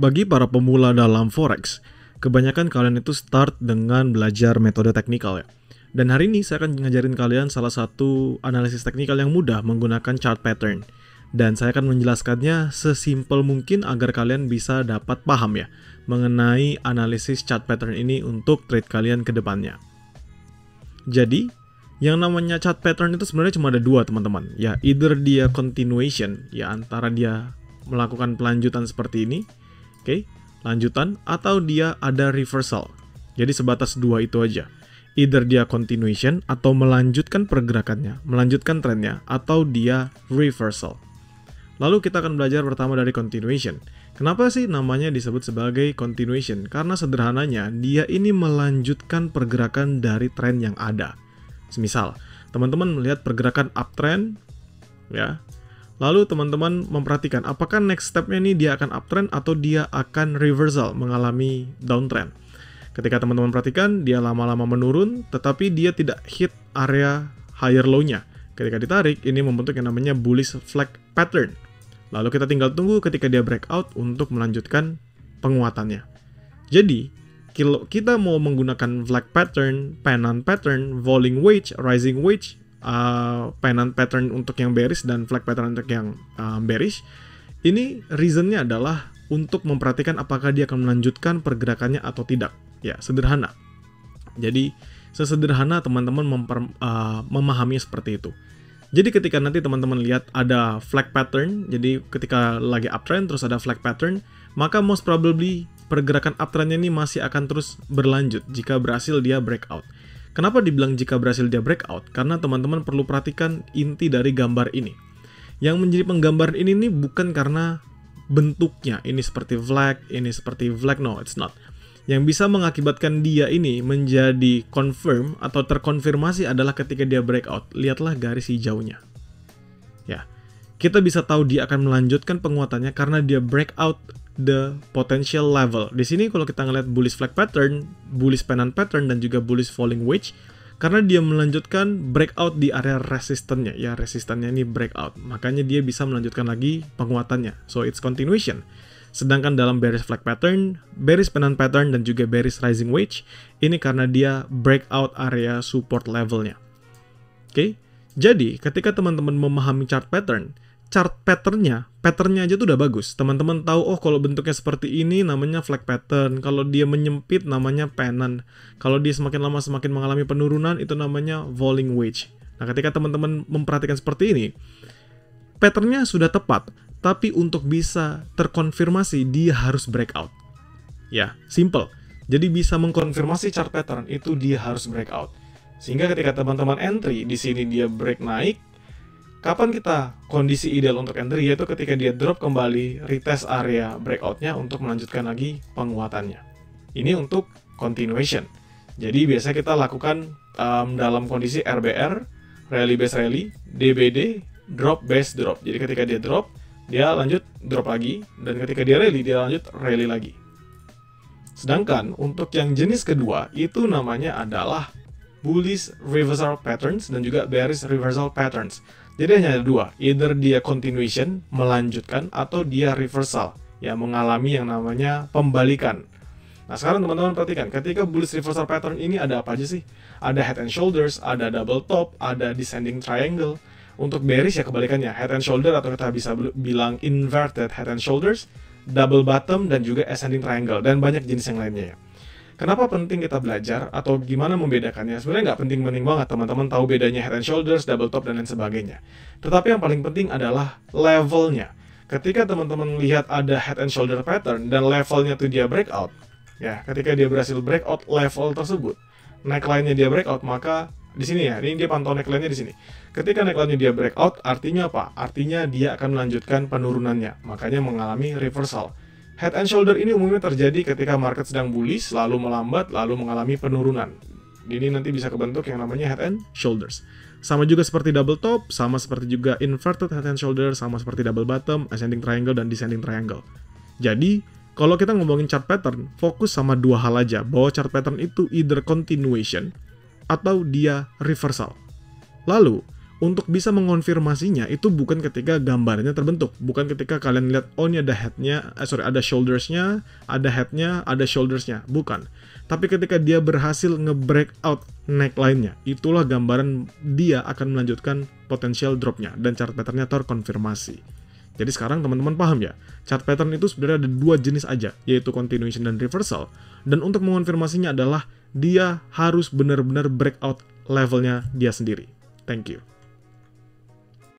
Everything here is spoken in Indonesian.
Bagi para pemula dalam Forex, kebanyakan kalian itu start dengan belajar metode teknikal ya. Dan hari ini saya akan ngajarin kalian salah satu analisis teknikal yang mudah menggunakan chart pattern. Dan saya akan menjelaskannya sesimpel mungkin agar kalian bisa dapat paham ya mengenai analisis chart pattern ini untuk trade kalian ke depannya. Jadi, yang namanya chart pattern itu sebenarnya cuma ada dua teman-teman. Ya, either dia continuation, ya antara dia melakukan pelanjutan seperti ini, oke, lanjutan, atau dia ada reversal. Jadi sebatas dua itu aja. Either dia continuation atau melanjutkan pergerakannya, melanjutkan trennya, atau dia reversal. Lalu kita akan belajar pertama dari continuation. Kenapa sih namanya disebut sebagai continuation? Karena sederhananya dia ini melanjutkan pergerakan dari tren yang ada. Semisal, teman-teman melihat pergerakan uptrend, ya. Lalu teman-teman memperhatikan apakah next step-nya ini dia akan uptrend atau dia akan reversal, mengalami downtrend. Ketika teman-teman perhatikan, dia lama-lama menurun, tetapi dia tidak hit area higher low-nya. Ketika ditarik, ini membentuk yang namanya bullish flag pattern. Lalu kita tinggal tunggu ketika dia breakout untuk melanjutkan penguatannya. Jadi, kalau kita mau menggunakan flag pattern, pennant pattern, falling wedge, rising wedge, pennant pattern untuk yang bearish dan flag pattern untuk yang bearish, ini reasonnya adalah untuk memperhatikan apakah dia akan melanjutkan pergerakannya atau tidak. Ya, sederhana. Jadi, sesederhana teman-teman memahami seperti itu. Jadi ketika nanti teman-teman lihat ada flag pattern, jadi ketika lagi uptrend terus ada flag pattern, maka most probably pergerakan uptrendnya ini masih akan terus berlanjut jika berhasil dia breakout. Kenapa dibilang jika berhasil dia breakout? Karena teman-teman perlu perhatikan inti dari gambar ini. Yang menjadi penggambaran ini nih bukan karena bentuknya, ini seperti flag, no, it's not. Yang bisa mengakibatkan dia ini menjadi confirm atau terkonfirmasi adalah ketika dia breakout. Lihatlah garis hijaunya. Ya, kita bisa tahu dia akan melanjutkan penguatannya karena dia breakout the potential level. Di sini kalau kita ngeliat bullish flag pattern, bullish pennant pattern, dan juga bullish falling wedge, karena dia melanjutkan breakout di area resistannya. Ya, resistannya ini breakout. Makanya dia bisa melanjutkan lagi penguatannya. So, it's continuation. Sedangkan dalam bearish flag pattern, bearish pennant pattern, dan juga bearish rising wedge, ini karena dia breakout area support levelnya. Oke, jadi ketika teman-teman memahami chart patternnya aja tuh udah bagus. Teman-teman tahu, oh kalau bentuknya seperti ini namanya flag pattern, kalau dia menyempit namanya pennant, kalau dia semakin lama semakin mengalami penurunan itu namanya falling wedge. Nah, ketika teman-teman memperhatikan seperti ini, patternnya sudah tepat. Tapi untuk bisa terkonfirmasi, dia harus breakout. Ya, simple. Jadi bisa mengkonfirmasi chart pattern, itu dia harus breakout. Sehingga ketika teman-teman entry, di sini dia break naik, kapan kita kondisi ideal untuk entry? Yaitu ketika dia drop kembali, retest area breakoutnya untuk melanjutkan lagi penguatannya. Ini untuk continuation. Jadi biasanya kita lakukan dalam kondisi RBR, rally base rally, DBD, drop base drop. Jadi ketika dia drop, dia lanjut drop lagi, dan ketika dia lanjut rally lagi. Sedangkan untuk yang jenis kedua, itu namanya adalah bullish reversal patterns dan juga bearish reversal patterns. Jadi hanya ada dua, either dia continuation, melanjutkan, atau dia reversal, ya mengalami yang namanya pembalikan. Nah sekarang teman-teman perhatikan, ketika bullish reversal pattern ini ada apa aja sih? Ada head and shoulders, ada double top, ada descending triangle. Untuk bearish ya kebalikannya, head and shoulder atau kita bisa bilang inverted head and shoulders, double bottom, dan juga ascending triangle, dan banyak jenis yang lainnya ya. Kenapa penting kita belajar atau gimana membedakannya? Sebenarnya nggak penting-penting banget teman-teman tahu bedanya head and shoulders, double top, dan lain sebagainya. Tetapi yang paling penting adalah levelnya. Ketika teman-teman lihat ada head and shoulder pattern dan levelnya tuh dia breakout, ya ketika dia berhasil breakout level tersebut, neckline-nya dia breakout, maka di sini ya, ini dia pantau neckline-nya di sini. Ketika neckline-nya dia breakout, artinya apa? Artinya dia akan melanjutkan penurunannya, makanya mengalami reversal. Head and shoulder ini umumnya terjadi ketika market sedang bullish, lalu melambat, lalu mengalami penurunan. Ini nanti bisa kebentuk yang namanya head and shoulders. Sama juga seperti double top, sama seperti juga inverted head and shoulder, sama seperti double bottom, ascending triangle, dan descending triangle. Jadi, kalau kita ngomongin chart pattern, fokus sama dua hal aja, bahwa chart pattern itu either continuation, atau dia reversal. Lalu, Untuk bisa mengonfirmasinya itu bukan ketika gambarnya terbentuk, bukan ketika kalian lihat oh ini ada headnya, ada shouldersnya, ada headnya, ada shouldersnya, bukan. Tapi ketika dia berhasil nge-breakout neckline-nya, itulah gambaran dia akan melanjutkan potential drop-nya dan chart pattern-nya terkonfirmasi. Jadi sekarang teman-teman paham ya, chart pattern itu sebenarnya ada dua jenis aja, yaitu continuation dan reversal. Dan untuk mengonfirmasinya adalah dia harus benar-benar breakout levelnya dia sendiri. Thank you.